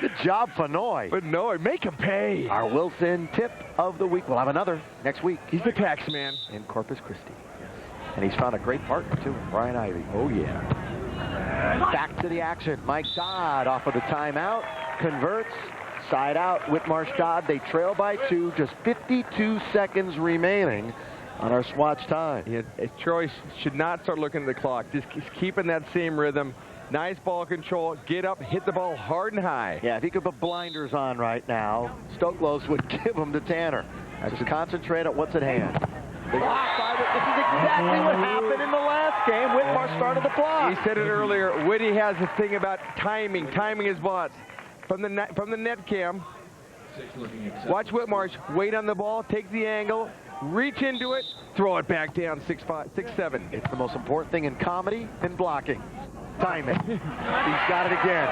Good job, Fenoy. Fenoy, make him pay. Our Wilson tip of the week. We'll have another next week. He's the tax man. In Corpus Christi. And he's found a great partner, too, Brian Ivy. Oh, yeah. Back to the action. Mike Dodd off of the timeout. Converts. Side out. Whitmarsh Dodd. They trail by 2. Just 52 seconds remaining on our Swatch time. Yeah, Troy should not start looking at the clock. Just keeping that same rhythm. Nice ball control. Get up, hit the ball hard and high. Yeah, if he could put blinders on right now, Stoklos would give them to Tanner. Just concentrate on what's at hand. This is exactly what happened in the last game. Whitmarsh started the block. He said it earlier. Whitty has a thing about timing his blots. From the net cam, watch Whitmarsh. Wait on the ball, take the angle, reach into it, throw it back down 6'5", 6'7". It's the most important thing in comedy and blocking. Timing. He's got it again.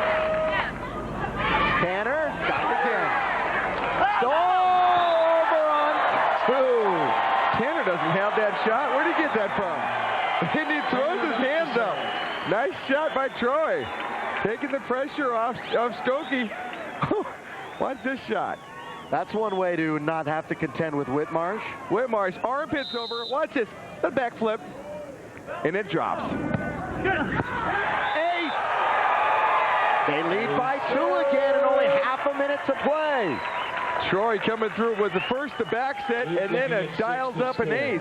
Tanner got it again. Over on 2. Tanner doesn't have that shot. Where did he get that from? And he throws his hands up. Nice shot by Troy. Taking the pressure off Stokey. Watch this shot. That's one way to not have to contend with Whitmarsh. Whitmarsh, armpits over. Watch this. The backflip. And it drops. 8. They lead by 2 again and only half a minute to play. Troy coming through with the first the back set and then a dials up an ace.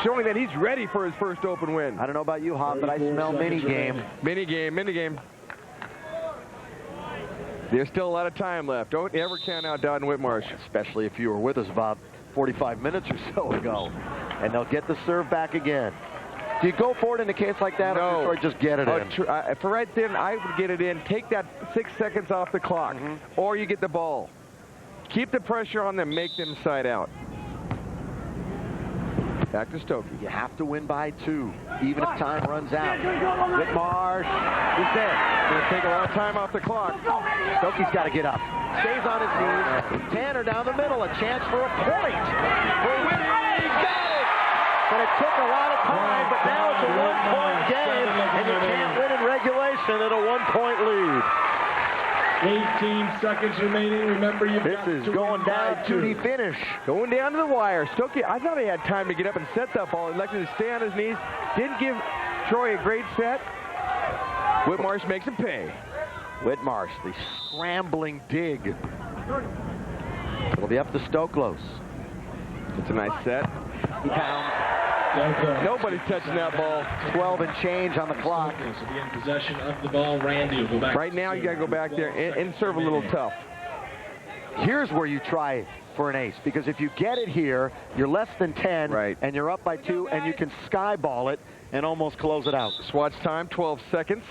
Showing that he's ready for his first open win. I don't know about you, Hop, but I smell mini game. Mini game. There's still a lot of time left. Don't ever count out Dodd and Whitmarsh. Especially if you were with us about 45 minutes or so ago. And they'll get the serve back again. Do you go for it in a case like that, no. or just get it in? For right then, I would get it in. Take that 6 seconds off the clock, or you get the ball. Keep the pressure on them. Make them side out. Back to Stokey. You have to win by 2, even if time runs out. Whitmarsh is there. Going to take a lot of time off the clock. Stokey's got to get up. Stays on his knees. Tanner down the middle. A chance for a point. For Whitty. He got it. But it took a lot of time, but now it's a 1-point game, and you can't win in regulation at a 1-point lead. 18 seconds remaining. Remember, this is going down to the finish. Going down to the wire. Stokey, I thought he had time to get up and set that ball. He elected to stay on his knees. Didn't give Troy a great set. Whitmarsh makes him pay. Whitmarsh, the scrambling dig. It'll be up to Stoklos. It's a nice set. He pounds. Nobody's touching that ball. 12 and change on the clock. So be in possession of the ball. Randy will go back. Right now, you got to go back there and serve a little tough. Here's where you try for an ace, because if you get it here, you're less than 10, right, and you're up by 2, and you can skyball it and almost close it out. Swatch time, 12 seconds.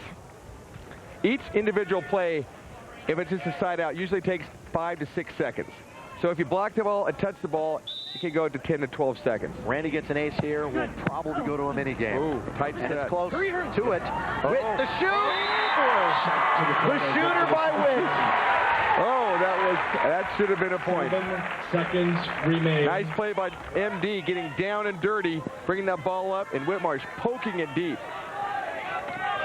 Each individual play, if it's just a side out, usually takes 5 to 6 seconds. So if you block the ball and touch the ball, it can go to 10 to 12 seconds. Randy gets an ace here. We'll probably go to a mini game. Ooh, tight and set. It's close to it. With the shoot. The shooter by Witt. Oh, that should have been a point. 7 seconds remain. Nice play by MD, getting down and dirty, bringing that ball up, and Whitmarsh poking it deep.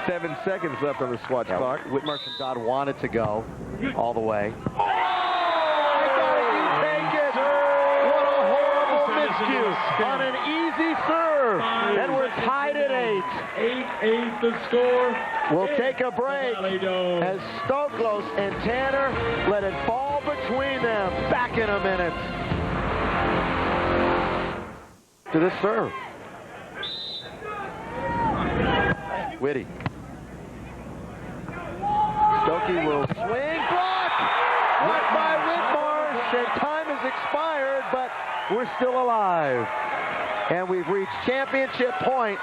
7 seconds left on the Swatch clock. Whitmarsh and Dodd wanted to go all the way. On an easy serve, and we're tied at 8. 8-8 the score. We'll take a break as Stoklos and Tanner let it fall between them. Back in a minute to this serve. Whitty. Stokey will swing. Block! Right by Whitmarsh, and time has expired, but we're still alive. And we've reached championship point.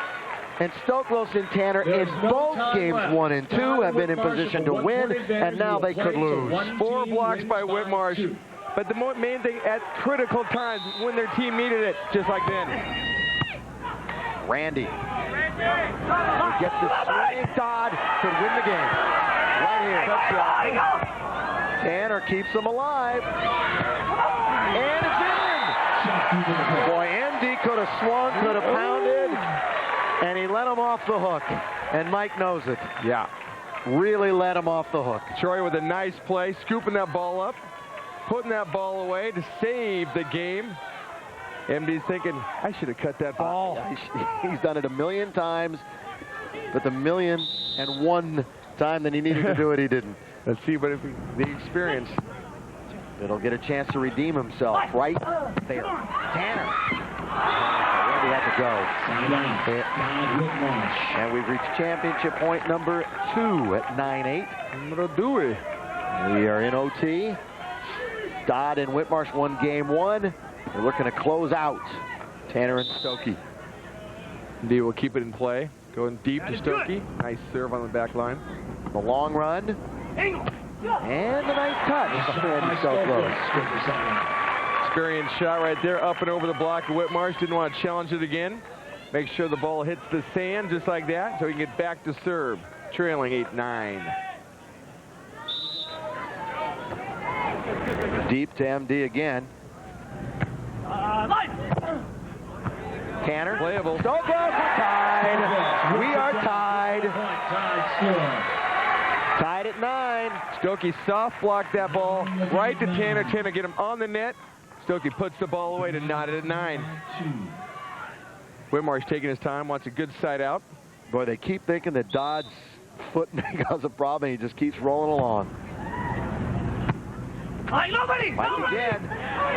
And Stoklos and Tanner in both games 1 and 2 have been in position to win, and now they could lose. 4 blocks by Whitmarsh. But the main thing, at critical times, when their team needed it, just like then. Randy. He gets the swing. Dodd could win the game. Right here. Tanner keeps them alive. And it's in! Boy, MD could have swung, could have pounded, and he let him off the hook. And Mike knows it. Yeah. really let him off the hook. Troy with a nice play, scooping that ball up, putting that ball away to save the game. MD's thinking, I should have cut that ball. He's done it a million times, but the 1,000,001 time that he needed to do it, he didn't. Let's see what the experience. It'll get a chance to redeem himself right there. Tanner. Randy had to go. And we've reached championship point number 2 at 9-8. We are in OT. Dodd and Whitmarsh won game 1. They're looking to close out Tanner and Stokey. D will keep it in play. Going deep to Stokey. Nice serve on the back line. The long run. And a nice touch. Randy so close. Experienced shot right there, up and over the block of Whitmarsh. Didn't want to challenge it again. Make sure the ball hits the sand just like that so he can get back to serve. Trailing 8-9. Deep to MD again. Tanner. Playable. So close. We're tied. We are tied. Tied at 9. Stokey soft blocked that ball right to Tanner. Tanner get him on the net. Stokey puts the ball away to knot it at 9. Whitmarsh taking his time, wants a good side out. Boy, they keep thinking that Dodd's foot may cause a problem. He just keeps rolling along. Mike again.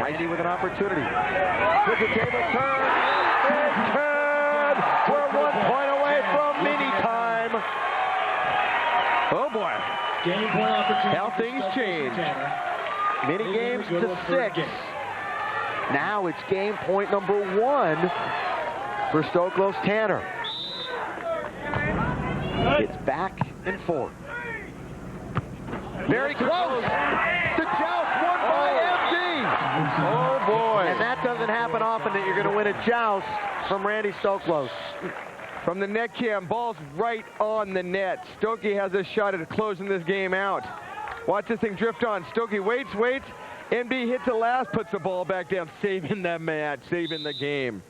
Risey with an opportunity. With the table turn. It's good. We're 1 point away from mini time. Oh boy. Game point opportunity. How things change. Mini games to 6. Now it's game point number 1 for Stoklos Tanner. It's back and forth. Very close. The joust won by MD. Oh boy. And that doesn't happen often that you're going to win a joust from Randy Stoklos. From the net cam, ball's right on the net. Stokey has a shot at closing this game out. Watch this thing drift on. Stokey waits. MD hits it last, puts the ball back down, saving the match, saving the game.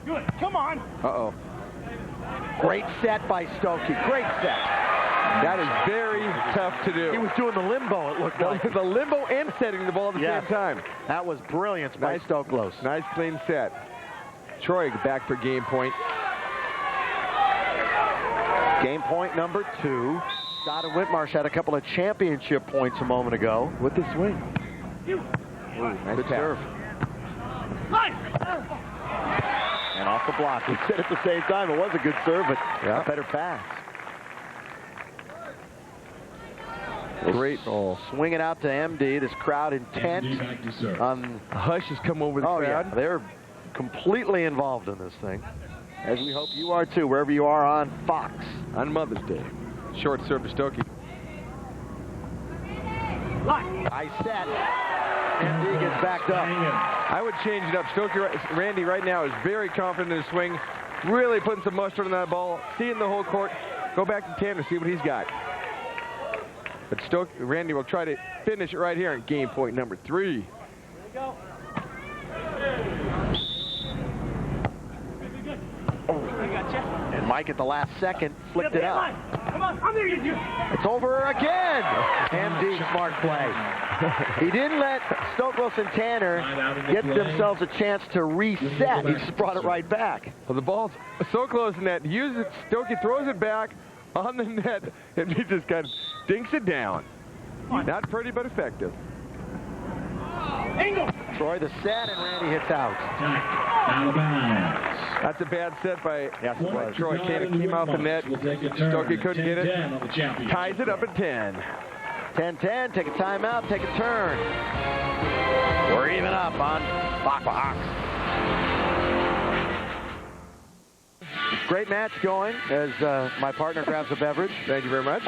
Good. Come on. Uh-oh. Great set by Stokey. Great set. That is very tough to do. He was doing the limbo, it looked like. The limbo and setting the ball at the same time. That was brilliance by Stoklos. Nice clean set. Troy back for game point. Game point number 2. Dodd and Whitmarsh had a couple of championship points a moment ago. With the swing. Ooh, nice serve. And off the block. We said at the same time it was a good serve, but a better pass. Great ball. Swing it out to MD. This crowd intent on. A hush has come over the crowd. Yeah, they're completely involved in this thing. As we hope you are too, wherever you are on Fox. On Mother's Day. Short serve to Stokey. Nice set. MD gets backed up. I would change it up. Randy right now is very confident in his swing. Really putting some mustard on that ball. Seeing the whole court. Go back to Tanner, see what he's got. But Randy will try to finish it right here in game point number 3. And Mike at the last second flicked it out. Come on, I'm there. It's over again. MD, smart play. He didn't let Stoklos and Tanner get themselves a chance to reset. He just brought it right back. Well, the ball's so close in net. Uses it. Stokey throws it back on the net, and he just kind of dinks it down. Not pretty, but effective. Troy the set, and Randy hits out. Out of bounds. That's a bad set by Troy. Can't Came off the net. Stokey couldn't get it. Ties it up at 10. 10-10, take a timeout, take a turn. We're even up on Fox. Great match going as my partner grabs a beverage. Thank you very much.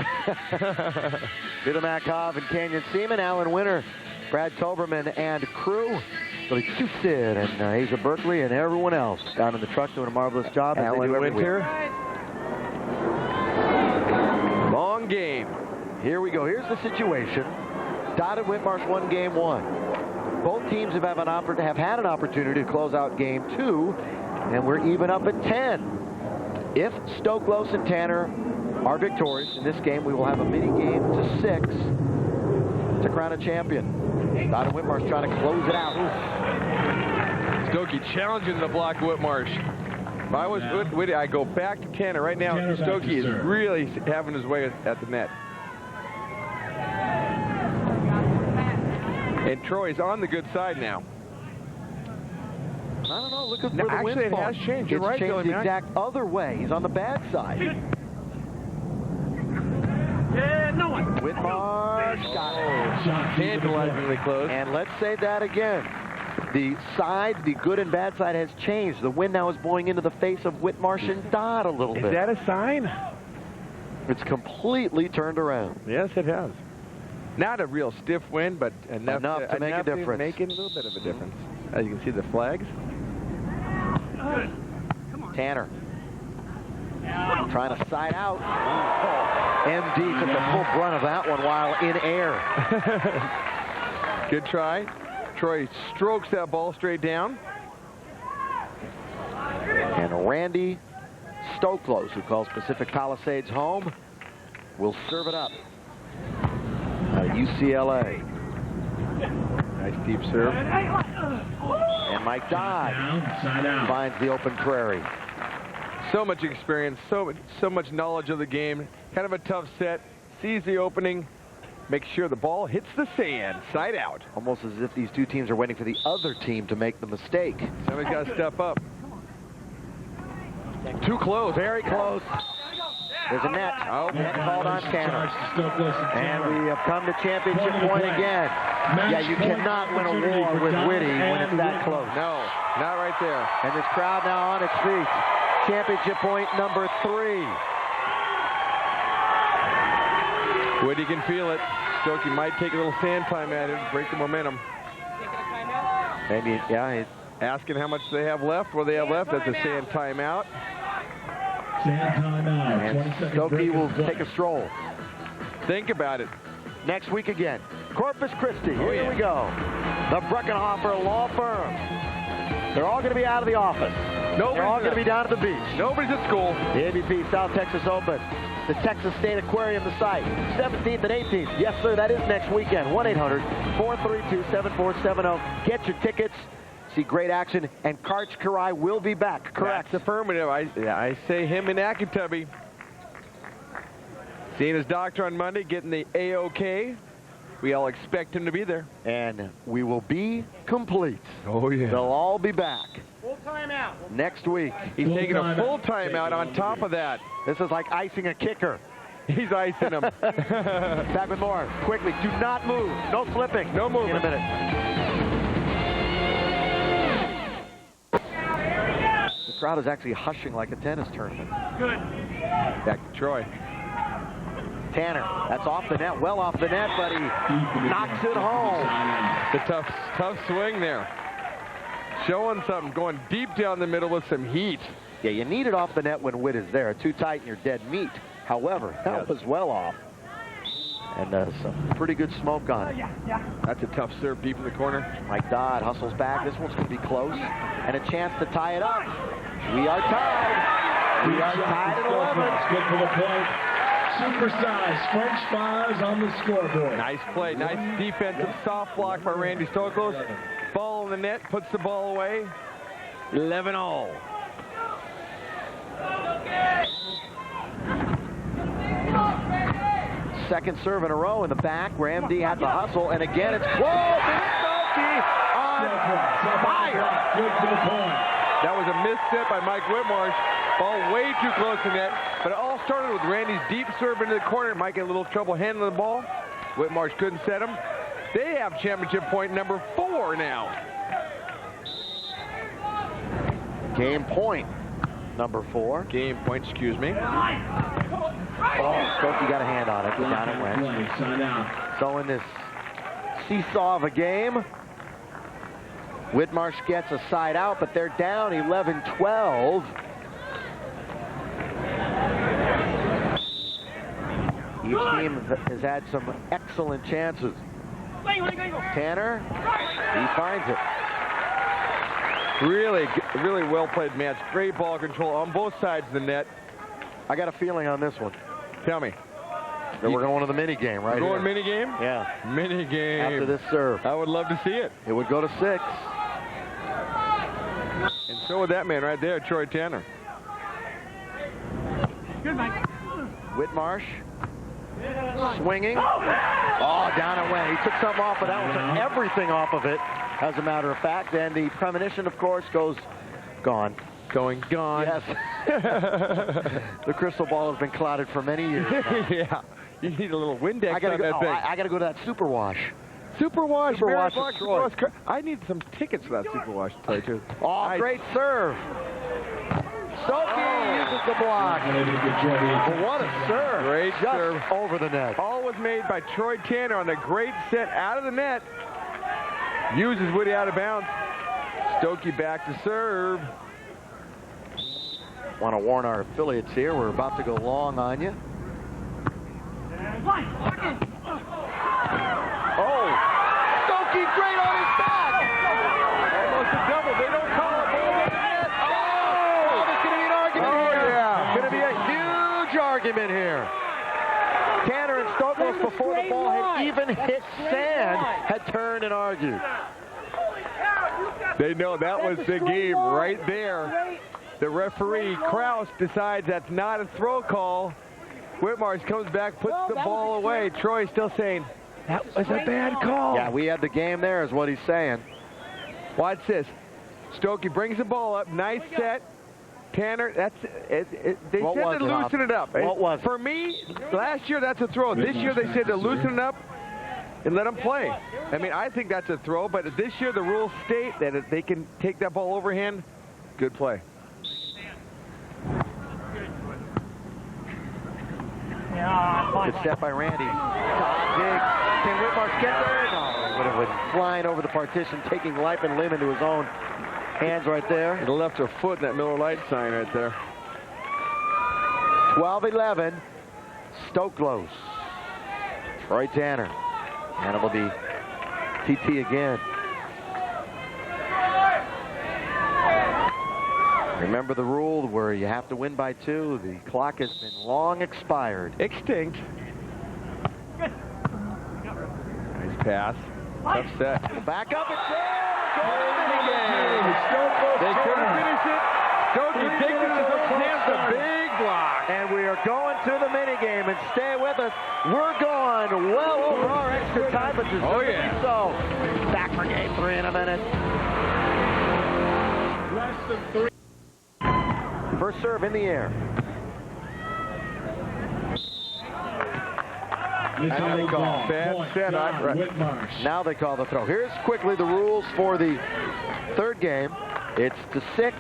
Vito Makov and Canyon Seaman, Alan Winter, Brad Toberman, and crew. Billy Cusid and Asa Berkeley and everyone else down in the truck doing a marvelous job. Alan Winter. Long game. Here we go. Here's the situation. Dodd and Whitmarsh won game 1. Both teams have had an opportunity to close out game 2, and we're even up at 10. If Stoklos and Tanner are victorious in this game, we will have a mini game to 6 to crown a champion. Donovan Whitmarsh trying to close it out. Stokey challenging the block, Whitmarsh. If I was Whitty, I go back to Tanner right now. Stokey is really having his way at the net. And Troy's on the good side now. I don't know, looking for No, the actually, it windfall. has changed. You're It's right, changed Billy the Mack. exact other way. He's on the bad side. Whitmarsh got it. Tantalizingly close. And let's say that again. The side, the good and bad side, has changed. The wind now is blowing into the face of Whitmarsh and Dodd a little bit. Is that a sign? It's completely turned around. Yes, it has. Not a real stiff wind, but enough to make a difference. Make it a little bit of a difference. As you can see, the flags. Tanner trying to side out. MD took the full brunt of that one while in air. Good try. Troy strokes that ball straight down. And Randy Stoklos, who calls Pacific Palisades home, will serve it up. Out of UCLA. Nice deep serve. And Mike Dodd finds the open prairie. So much experience, so much knowledge of the game. Kind of a tough set. Sees the opening. Makes sure the ball hits the sand. Side out. Almost as if these two teams are waiting for the other team to make the mistake. Somebody's got to step up. Too close. Very close. There's a net. Oh, net called on Tanner. And we have come to championship point again. Yeah, you cannot win a war with Whitty when it's that close. No, not right there. And this crowd now on its feet. Championship point number 3. Whitty can feel it. Stokey might take a little sand time at it, break the momentum. Maybe, yeah. He's asking how much they have left. What they have left, that's a sand timeout. Sand timeout. And Stokey will take a stroll. Think about it. Next week again. Corpus Christi. Here we go. The Breckenhofer Law Firm. They're all going to be out of the office. They're all going to be down at the beach. Nobody's at school. The AVP South Texas Open. The Texas State Aquarium, the site. 17th and 18th. Yes, sir, that is next weekend. 1-800-432-7470. Get your tickets. See great action. And Karch Karai will be back. Correct. That's affirmative. I say him in Akatubby. Seeing his doctor on Monday, getting the A-OK. We all expect him to be there. And we will be complete. Oh, yeah. They'll all be back. Full timeout. Next week. He's taking a full timeout on top of that. This is like icing a kicker. He's icing him. Back with more. Quickly, do not move. No flipping. No movement. In a minute. The crowd is actually hushing like a tennis tournament. Good. Back to Troy. Tanner, that's off the net, well off the net, but he knocks it home. The tough swing there. Showing something, going deep down the middle with some heat. Yeah, you need it off the net when Witt is there. Too tight and you're dead meat. However, that was well off. And some pretty good smoke on it. That's a tough serve deep in the corner. Mike Dodd hustles back. This one's going to be close. And a chance to tie it up. We are tied. We are tied at 11. Good for the point. Supersized French fries on the scoreboard. Nice play. Nice defensive soft block by Randy Stoklos. Ball in the net. Puts the ball away. 11-all. Second serve in a row in the back. Ramsey had the hustle, and again it's close. Stokey on fire. Good for the point. That was a misstep by Mike Whitmarsh. Ball way too close to net. But it all started with Randy's deep serve into the corner. Mike had a little trouble handling the ball. Whitmarsh couldn't set him. They have championship point number 4 now. Game point number 4. Game point, excuse me. Oh, Stokey got a hand on it. Down it went. Side out. So in this seesaw of a game, Whitmarsh gets a side out, but they're down 11-12. Each team has had some excellent chances. Tanner, he finds it. Really well played match. Great ball control on both sides of the net. I got a feeling on this one. Tell me. Then we're going to the mini game right Going here. mini game? Yeah. Mini game. After this serve. I would love to see it. It would go to 6. And so would that man right there, Troy Tanner. Good, Mike. Whitmarsh swinging. Oh, down it went. He took something off of that one. Took everything off of it, as a matter of fact. And the premonition, of course, goes gone. Gone. Yes. The crystal ball has been clouded for many years. Yeah. You need a little Windex I gotta on go, that thing. I got to go to that super wash. Super wash. Super Mary wash Fox, destroyed. Super wash. I need some tickets for that super wash, to tell you the truth. Oh, great serve. Stokey uses the block. Well, what a serve. Great Just serve. over the net. All was made by Troy Tanner on a great set out of the net. Uses Woody out of bounds. Stokey back to serve. Want to warn our affiliates here, we're about to go long on you. Oh, Stokey great on his back. Almost a double. They don't call it. Oh, there's going to be an argument Oh, here. yeah. Going to be a huge argument here. Tanner and Stokos, before the ball had even hit sand, had turned and argued. They know that was the game right there. The referee, Kraus, decides that's not a throw call. Whitmarsh comes back, puts the ball away. Troy's still saying, that was a bad call. Yeah, we had the game there, is what he's saying. Watch this. Stokey brings the ball up. Nice set. Tanner, that's it. They What said was to it, Hop? loosen it up. What was it? For me, last year that's a throw. This year they said to loosen it up and let them play. I mean, I think that's a throw, but this year the rules state that if they can take that ball overhand, good play. Good step by Randy. Dig. Can Whitmarsh get there? No. But it went flying over the partition, taking life and limb into his own hands right there. It left a foot in that Miller Lite sign right there. 12-11. Stoklos. Troy Tanner. And it will be TT again. Remember the rule where you have to win by 2. The clock has been long expired. Extinct. Nice pass. Tough set. Back up and there. They couldn't finish it. Stokey takes it in his own hands. A big block. And we are going to the mini game, and stay with us. We're going well over our extra time, but deservedly Oh, yeah. so. Back for game 3 in a minute. Less than 3. First serve in the air. Now they call. Bad set. Whitmarsh. Now they call the throw. Here's quickly the rules for the third game. It's to 6.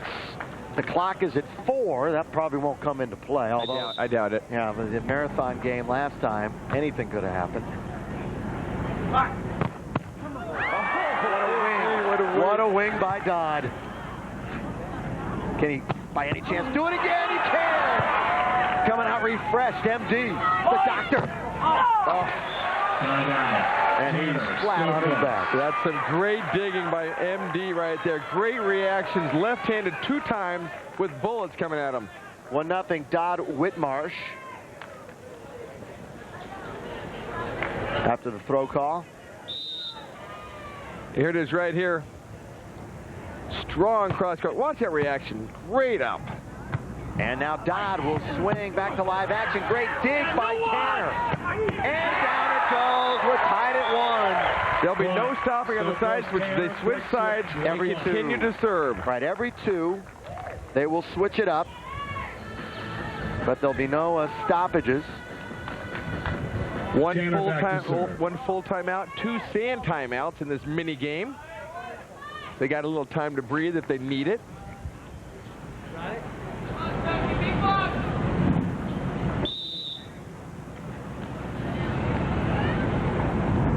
The clock is at 4. That probably won't come into play. Although, I doubt it. yeah, the marathon game last time, anything could have happened. Oh, what a wing by Dodd. Can he, by any chance, do it again? He can! Coming out refreshed, MD, the doctor. Oh. And he's flat on his back. That's some great digging by MD right there. Great reactions. Left-handed 2 times with bullets coming at him. 1-0 Dodd Whitmarsh. After the throw call. Here it is right here. Strong cross court. Watch that reaction. Great up. And now Dodd will swing back to live action. Great dig by Tanner. And down it goes. We're tied at 1. There'll be no stopping on the sides, which they switch sides Every and continue to serve. Right, every 2, they will switch it up. But there'll be no stoppages. One Tanner full back to serve. one full timeout, 2 sand timeouts in this mini game. They got a little time to breathe if they need it.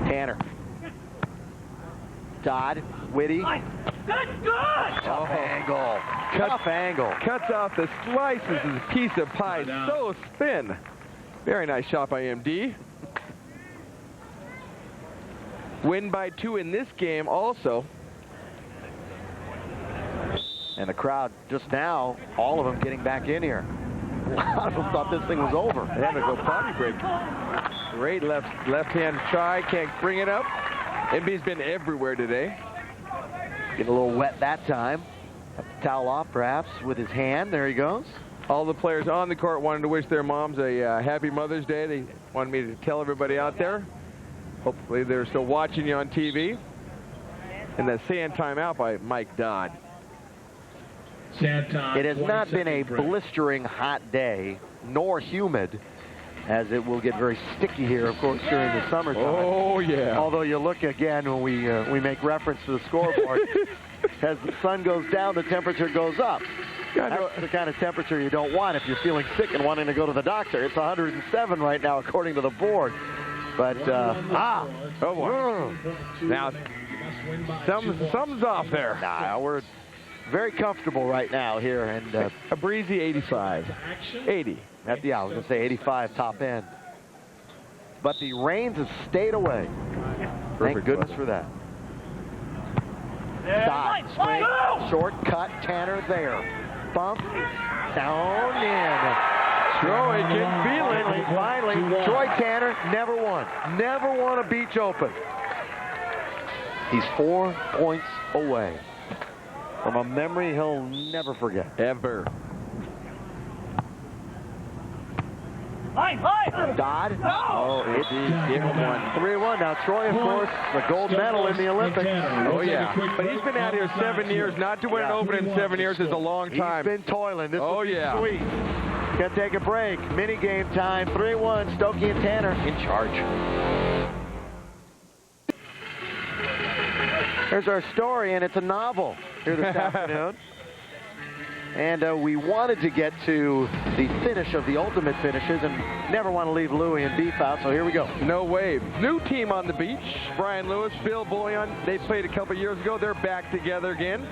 Tanner. Dodd, Whitty. Tough angle. Tough angle. Cuts off the slices of the piece of pie. So thin. Very nice shot by MD. Win by 2 in this game also. And the crowd just now, all of them getting back in here. lot of them thought this thing was over. They had to go potty break. Great left-hand try. Can't bring it up. MD's been everywhere today. Get a little wet that time. Have to towel off, perhaps, with his hand. There he goes. All the players on the court wanted to wish their moms a happy Mother's Day. They wanted me to tell everybody out there. Hopefully they're still watching you on TV. And the sand timeout by Mike Dodd. It has not been a blistering hot day, nor humid, as it will get very sticky here, of course, during the summertime. Oh, yeah. Although you look again when we make reference to the scoreboard, as the sun goes down, the temperature goes up. That's the kind of temperature you don't want if you're feeling sick and wanting to go to the doctor. It's 107 right now, according to the board. But, oh, boy. Now, something's off there. Nah, we're very comfortable right now here, and a breezy 85. 80. I was going to say 85 top end. But the rains have stayed away. Thank goodness for that. Dodd, swing, short cut, Tanner there. Bump, down in. Troy can feel it. Finally, Troy Tanner never won a beach open. He's 4 points away from a memory he'll never forget. Ever. Dodd. Oh, it's give him one. 3-1. Now, Troy, of course, the gold medal in the Olympics. Oh, yeah. But he's been out here 7 years. Not to win an open in 7 years is a long time. He's been toiling. This oh, is yeah. sweet. Gonna take a break. Mini game time. 3-1. Stokey and Tanner in charge. There's our story, and it's a novel here this afternoon. And we wanted to get to the finish of the ultimate finishes and never want to leave Louie and Beef out, so here we go. No way. New team on the beach. Brian Lewis, Bill Bullion. They played a couple years ago. They're back together again.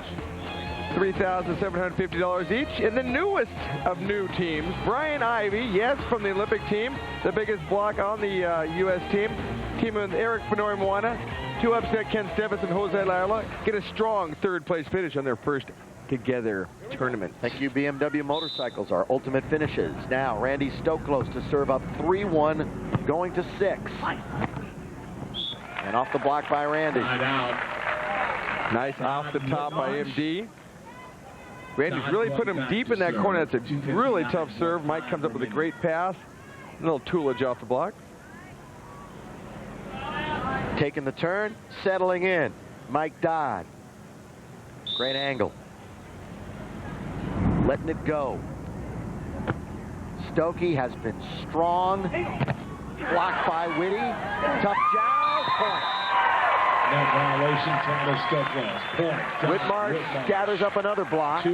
$3,750 each. And the newest of new teams, Brian Ivy, yes, from the Olympic team, the biggest block on the U.S. team. Team with Eric Fenori-Moana, 2 upset Ken Stevis and Jose Layla, get a strong third-place finish on their first together tournament. Thank you, BMW Motorcycles, our ultimate finishes. Now, Randy Stoklos to serve up 3-1, going to 6. And off the block by Randy. Nice off the top by MD. Randy's really put him deep in that corner. That's a really tough serve. Mike comes up with a great pass. A little toolage off the block. Taking the turn, settling in. Mike Dodd. Great angle. Letting it go. Stokey has been strong. Blocked by Whitty. Tough job. Point. Net violation, Tanner Stoklos. Point. Whitmarsh gathers up another block. 2,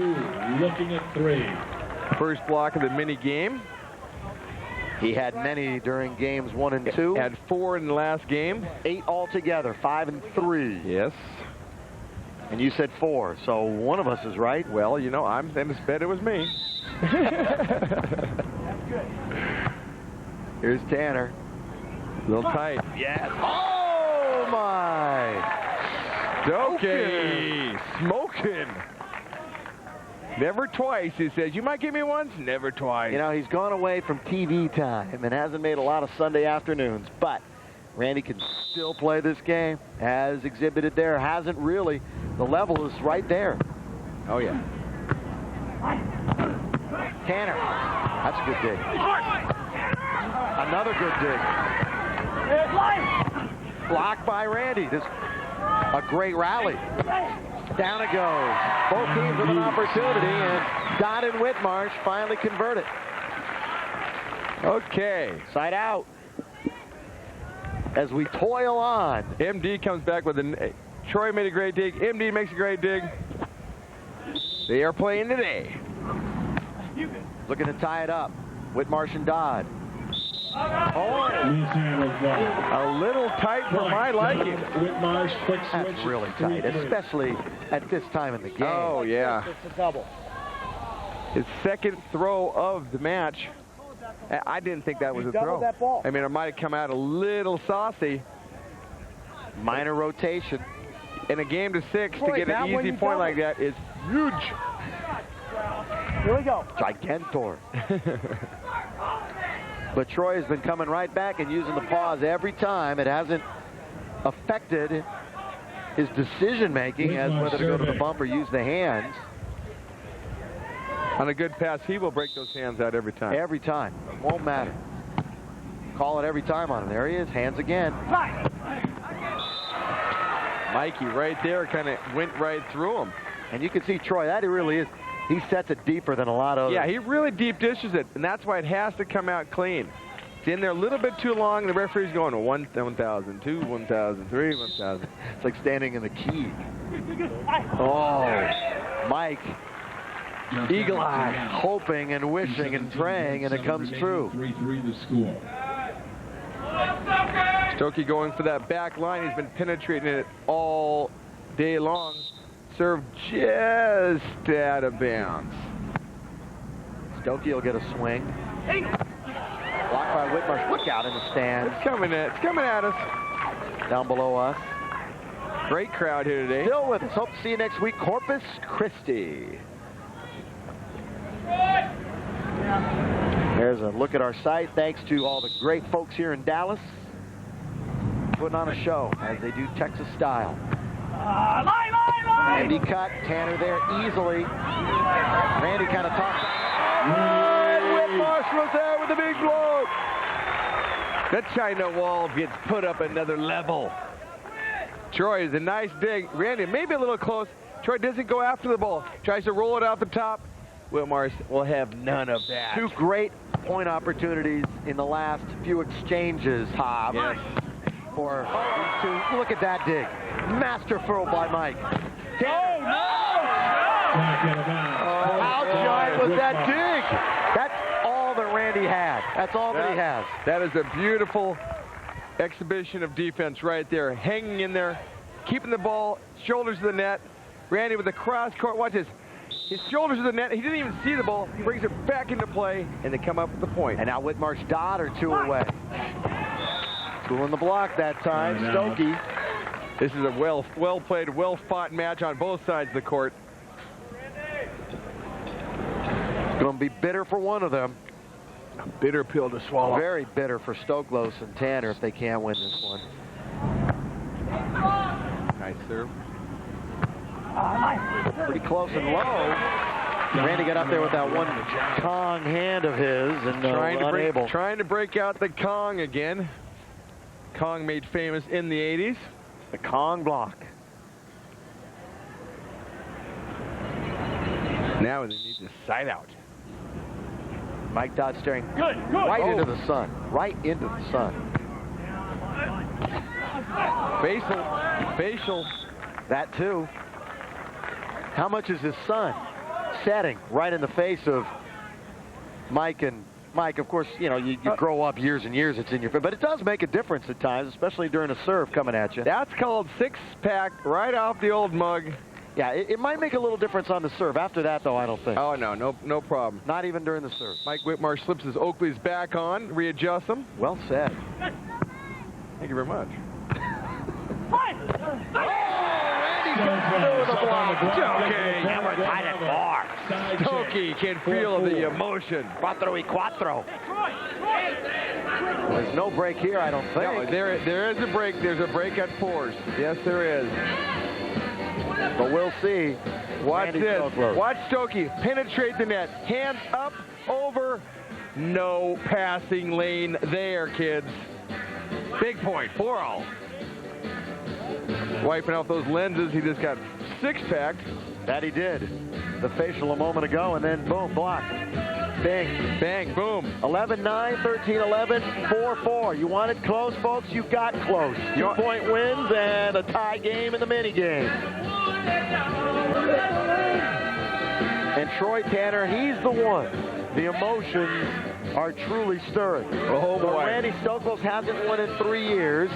looking at 3. First block of the mini game. He had many during games 1 and 2. Had 4 in the last game. 8 altogether, 5 and 3. Yes. And you said 4, so one of us is right. Well, you know, I'm going to bet it was me. Here's Tanner. A little tight. Yes. Oh, my. Stokey. Smoking. Never twice, he says. You might give me once, never twice. You know, he's gone away from TV time and hasn't made a lot of Sunday afternoons, but Randy can still play this game, as exhibited there. Hasn't really. The level is right there. Oh, yeah. Tanner. That's a good dig. Another good dig. Blocked by Randy. This a great rally. Down it goes. Both teams with an opportunity, and Dodd and Whitmarsh finally convert it. Okay. Side out. As we toil on. MD comes back with a... Troy made a great dig. MD makes a great dig. They are playing today. Looking to tie it up. Whitmarsh and Dodd. Oh, a little tight for my liking. That's really tight, especially at this time in the game. Oh, yeah. It's a double. His second throw of the match. I didn't think that was a throw. That ball. I mean, it might have come out a little saucy. Minor rotation. In a game to 6 to get an easy point like that is huge. Here we go. Gigantor. But Troy has been coming right back and using the pause every time. It hasn't affected his decision-making as whether to go to the bump or use the hands. On a good pass, he will break those hands out every time. Every time. Won't matter. Call it every time on him. There he is. Hands again. Mikey right there kind of went right through him. And you can see Troy, that he really is. He sets it deeper than a lot of others. Yeah, he really deep dishes it, and that's why it has to come out clean. It's in there a little bit too long, and the referee's going 1,000, 2, 1,000, 3, 1,000. It's like standing in the key. Oh, Mike, eagle eye, hoping and wishing and praying, and it comes true. 3-3 the score. Stokey going for that back line. He's been penetrating it all day long. Serve just out of bounds. Stokey will get a swing. Blocked by Whitmarsh. Look out in the stands. It's coming at us. Down below us. Great crowd here today. Still with us. Hope to see you next week. Corpus Christi. There's a look at our site. Thanks to all the great folks here in Dallas. Putting on a show as they do Texas style. Randy cut. Tanner there easily. Randy kind of talks. And Whitmarsh was there with a big blow. The China wall gets put up another level. Troy is a nice dig. Randy maybe a little close. Troy doesn't go after the ball. Tries to roll it off the top. Whitmarsh will have none of that. Two great point opportunities in the last few exchanges, Hobb. Yes. For these two. Look at that dig. Master throw by Mike. Oh, no! How giant was that dig? That's all that Randy had. That's all that he has. That is a beautiful exhibition of defense right there. Hanging in there, keeping the ball, shoulders to the net. Randy with the cross court. Watch this. His shoulders to the net. He didn't even see the ball. He brings it back into play, and they come up with the point. And now Whitmarsh Dodd are two away. Two on the block that time. Stokey. This is a well played, well fought match on both sides of the court. It's going to be bitter for one of them. A bitter pill to swallow. Very bitter for Stoklos and Tanner if they can't win this one. Nice serve. Pretty close and low. Randy got up there with that one Kong hand of his and unable. Trying to break out the Kong again. Kong made famous in the 80s. The Kong block. Now they need the side out. Mike Dodd staring Good. right into the sun. Right into the sun. Facial. That too. How much is his sun setting right in the face of Mike? And Mike, of course, you know, you grow up years and years, it's in your face. But it does make a difference at times, especially during a serve coming at you. That's called six-pack right off the old mug. Yeah, it might make a little difference on the serve. After that, though, I don't think. Oh, no problem. Not even during the serve. Mike Whitmarsh slips his Oakley's back on, readjusts them. Well said. Thank you very much. Stokey can feel the emotion. 4-4. There's no break here, I don't think. No, there is a break. There's a break at fours. Yes, there is. But we'll see. Watch Randy this. Stoklos. Watch Stokey penetrate the net. Hands up, over. No passing lane there, kids. Big point, 4-all. Wiping out those lenses. He just got six-packed. That he did. The facial a moment ago, and then boom, block. Bang. Bang, boom. 11-9, 13-11, 4-4. You want it close, folks? You got close. 2-point wins and a tie game in the mini game. And Troy Tanner, he's the one. The emotions are truly stirring. Oh, so boy. Randy Stoklos hasn't won in 3 years.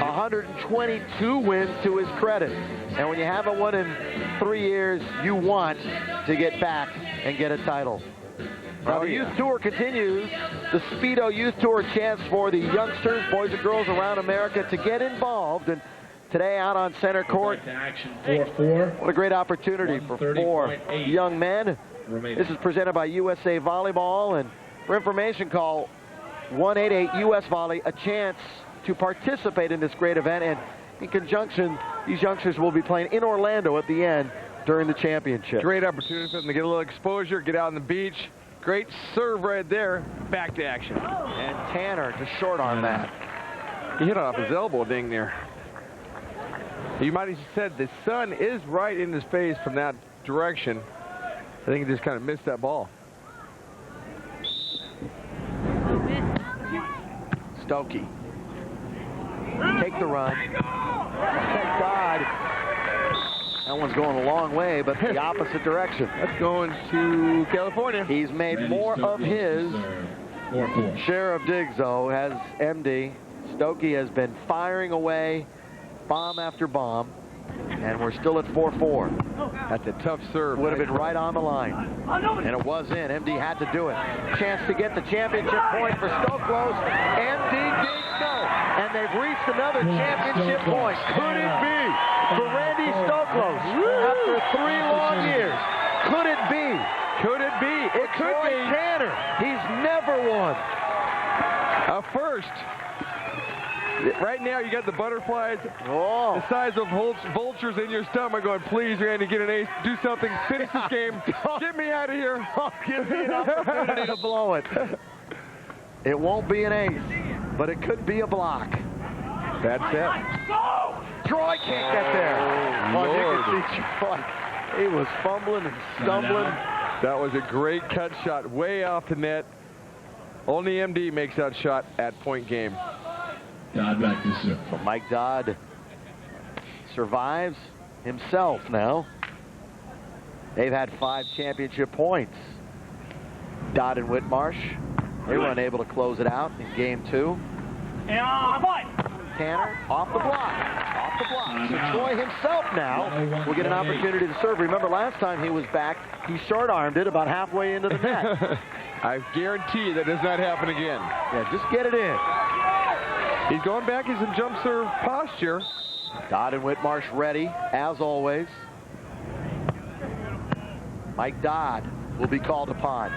122 wins to his credit. And when you haven't won in 3 years, you want to get back and get a title. Now, the youth tour continues. The Speedo Youth Tour, chance for the youngsters, boys and girls around America to get involved. And today out on center court, Action 4-4. what a great opportunity for 4 young men remaining. This is presented by USA Volleyball, and for information, call 188-US Volley, a chance to participate in this great event. And in conjunction, these youngsters will be playing in Orlando at the end during the championship. Great opportunity for them to get a little exposure, get out on the beach. Great serve right there. Back to action. And Tanner to short arm that. He hit off his elbow ding there. You might have said the sun is right in his face from that direction. I think he just kind of missed that ball. Stokey. Take the run. Thank God. That one's going a long way, but the opposite direction. That's going to California. He's made more of his share of digs, though, has MD. Stokey has been firing away bomb after bomb, and we're still at 4-4. That's a tough serve. Would have been right on the line, and it was in. MD had to do it. Chance to get the championship point for Stoklos. MD digs no, and they've reached another championship point. Could it be for Randy Stoklos after 3 long years? Could it be? Could it be? It could be. Tanner. He's never won. A first. Right now, you got the butterflies, Oh. the size of vultures in your stomach going, please, Randy, get an ace, do something, finish this game, get me out of here. Give me an opportunity to blow it. It won't be an ace, but it could be a block. Bad set. Troy can't get there. Oh, You Lord. can see Troy. He was fumbling and stumbling. That was a great cut shot, way off the net. Only MD makes that shot at point game. Dodd back to serve. So Mike Dodd survives himself now. They've had 5 championship points. Dodd and Whitmarsh, they were unable to close it out in game 2. Tanner off the block. Off the block. So Troy himself now will get an opportunity to serve. Remember last time he was back, he short-armed it about halfway into the net. I guarantee that does not happen again. Yeah, just get it in. He's going back. He's in jump serve posture. Dodd and Whitmarsh ready, as always. Mike Dodd will be called upon.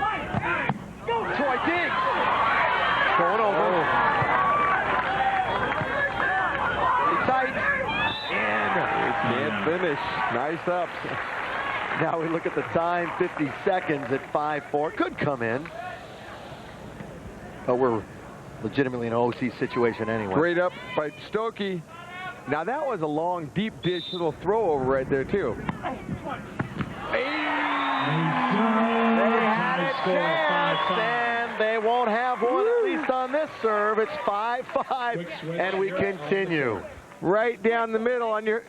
Troy digs. Going over. Tight. And Can't finish. Nice ups. now we look at the time, 50 seconds at 5-4. Could come in. But we're legitimately in an OC situation anyway. Great up by Stokey. Now that was a long, deep dish little throw over right there, too. They had a chance, and they won't have one, at least on this serve. It's 5-5, and we continue. Right down the middle on your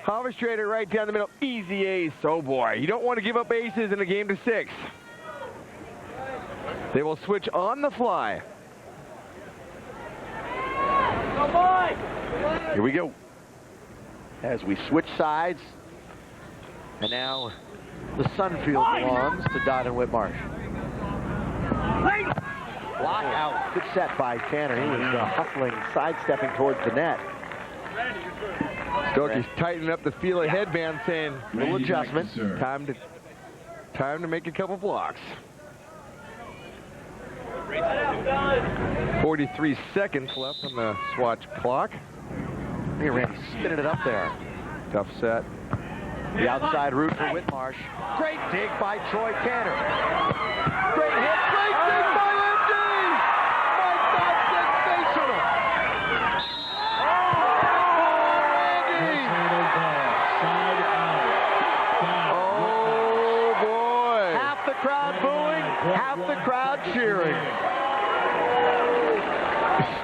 Hoverstrader, right down the middle. Easy ace. Oh, boy. You don't want to give up aces in a game to 6. They will switch on the fly. Here we go. As we switch sides, and now the Sunfield belongs to Dodd and Whitmarsh. Block out. Good set by Tanner. He was hustling, sidestepping towards the net. Stokey's tightening up the feel of headband, saying, Little adjustment. time to make a couple blocks. 43 seconds left on the swatch clock. Here, Randy spinning it up there. Tough set. The outside route for Whitmarsh. Great dig by Troy Tanner. Great hit. Great dig by MD. My God, sensational. Oh, boy. Half the crowd booing, half the crowd cheering.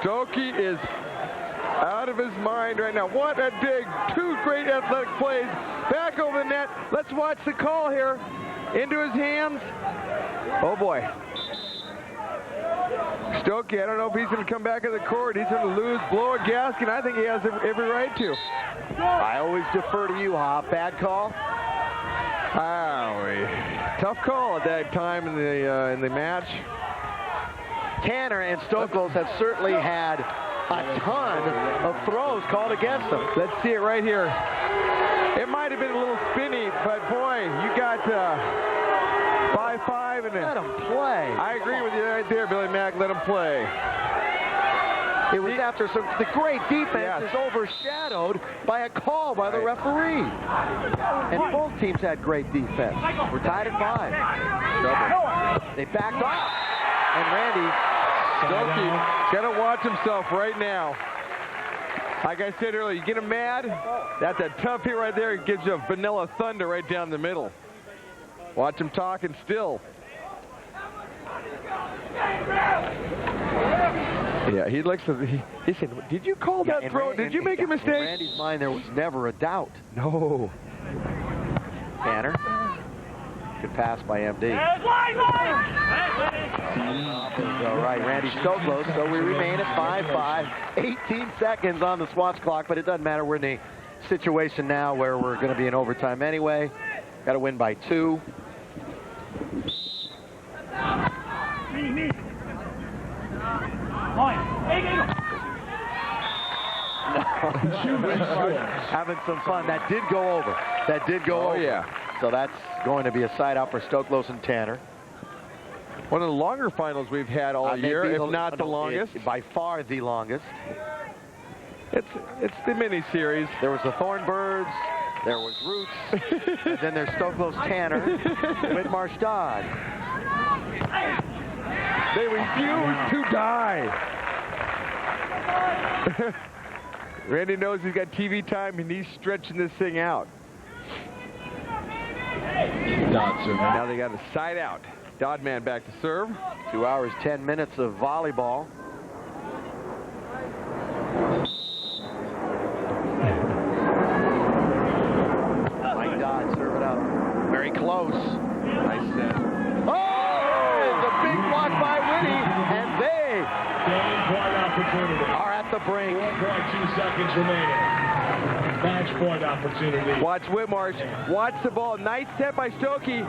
Stokey is out of his mind right now. What a dig. 2 great athletic plays. Back over the net. Let's watch the call here. Into his hands. Oh, boy. Stokey, I don't know if he's going to come back in the court. He's going to lose, blow a gasket. I think he has every right to. I always defer to you, Hop. Bad call? Tough call at that time in the match. Tanner and Stokos have certainly had a ton of throws called against them. Let's see it right here. It might have been a little spinny, but boy, you got 5-5 and Let him play. I agree with you right there, Billy Mack. Let him play. It was after the great defense is overshadowed by a call by the referee. And both teams had great defense. We're tied at 5. They backed off. And Randy Stokey got to watch himself right now. Like I said earlier, you get him mad, that's a tough hit right there. It gives you a vanilla thunder right down the middle. Watch him talking still. Yeah, he looks. He said, "Did you call that throw? Did you make a mistake?" In Randy's mind, there was never a doubt. No. Tanner. Good pass by MD. All right, Randy's so close, so we remain at 5-5. 18 seconds on the Swats clock, but it doesn't matter. We're in the situation now where we're going to be in overtime anyway. Got to win by 2. Having some fun. That did go over. That did go over. Yeah. So that's going to be a side out for Stoklos and Tanner. One of the longer finals we've had all year, if not the longest. By far the longest. It's the mini-series. There was the Thornbirds, there was Roots, and then there's Stoklos Tanner, Whitmarsh Dodd. They refuse to die. Randy knows he's got TV time and he's stretching this thing out. Now they got a side out. Dodd man back to serve. 2 hours, 10 minutes of volleyball. Mike Dodd serve it up. Very close. Nice set. Oh! It's a big block by Whitty, and they Game point opportunity. are at the brink. 1.2 seconds remaining. Match point opportunity. Watch Whitmarsh. Watch the ball. Nice set by Stokey.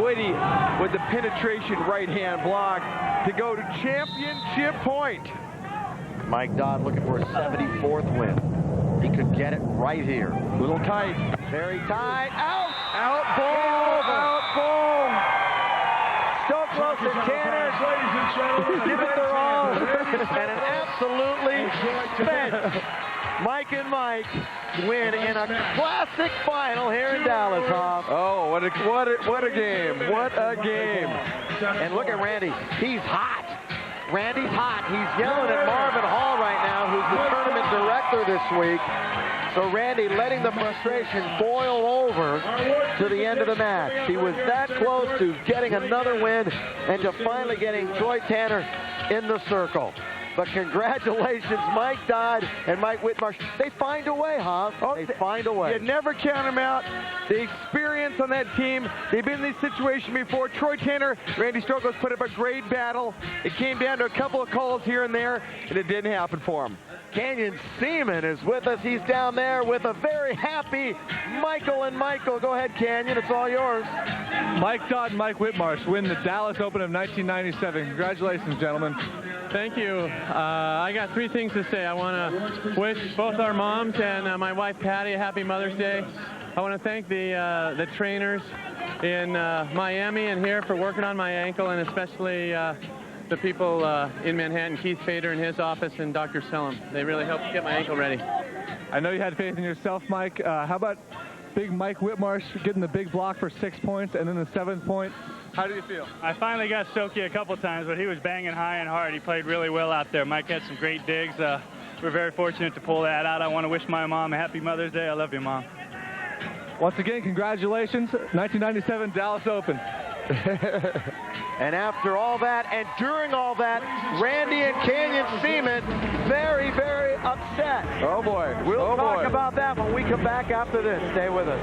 Whitty with the penetration right-hand block to go to championship point. Mike Dodd looking for a 74th win. He could get it right here. Little tight. Very tight. Out! Out ball! Out ball! Stoklos and Tanner give it their all. And an absolutely spent Mike and Mike win in a classic final here in Dallas, Hoff. Oh, what a game. What a game. And look at Randy. He's hot. Randy's hot. He's yelling at Marvin Hall right now, who's the tournament director this week. So Randy letting the frustration boil over to the end of the match. He was that close to getting another win and to finally getting Troy Tanner in the circle. But congratulations, Mike Dodd and Mike Whitmarsh. They find a way, huh? They find a way. You never count them out. The experience on that team, they've been in this situation before. Troy Tanner, Randy Stoklos put up a great battle. It came down to a couple of calls here and there, and it didn't happen for him. Canyon Seaman is with us. He's down there with a very happy Michael and Michael. Go ahead, Canyon. It's all yours. Mike Dodd and Mike Whitmarsh win the Dallas Open of 1997. Congratulations, gentlemen. Thank you. I got 3 things to say. I want to wish both our moms and my wife Patty a happy Mother's Day. I want to thank the trainers in Miami and here for working on my ankle, and especially the people in Manhattan, Keith Fader in his office and Dr. Selim. They really helped get my ankle ready. I know you had faith in yourself, Mike. How about big Mike Whitmarsh getting the big block for 6 points and then the 7th point? How do you feel? I finally got Stokey a couple times, but he was banging high and hard. He played really well out there. Mike had some great digs. We're very fortunate to pull that out. I want to wish my mom a happy Mother's Day. I love you, Mom. Once again, congratulations. 1997 Dallas Open. And after all that, and during all that, Randy and Canyon Seaman very, very upset. Oh, boy. We'll talk boy. about that when we come back after this. Stay with us.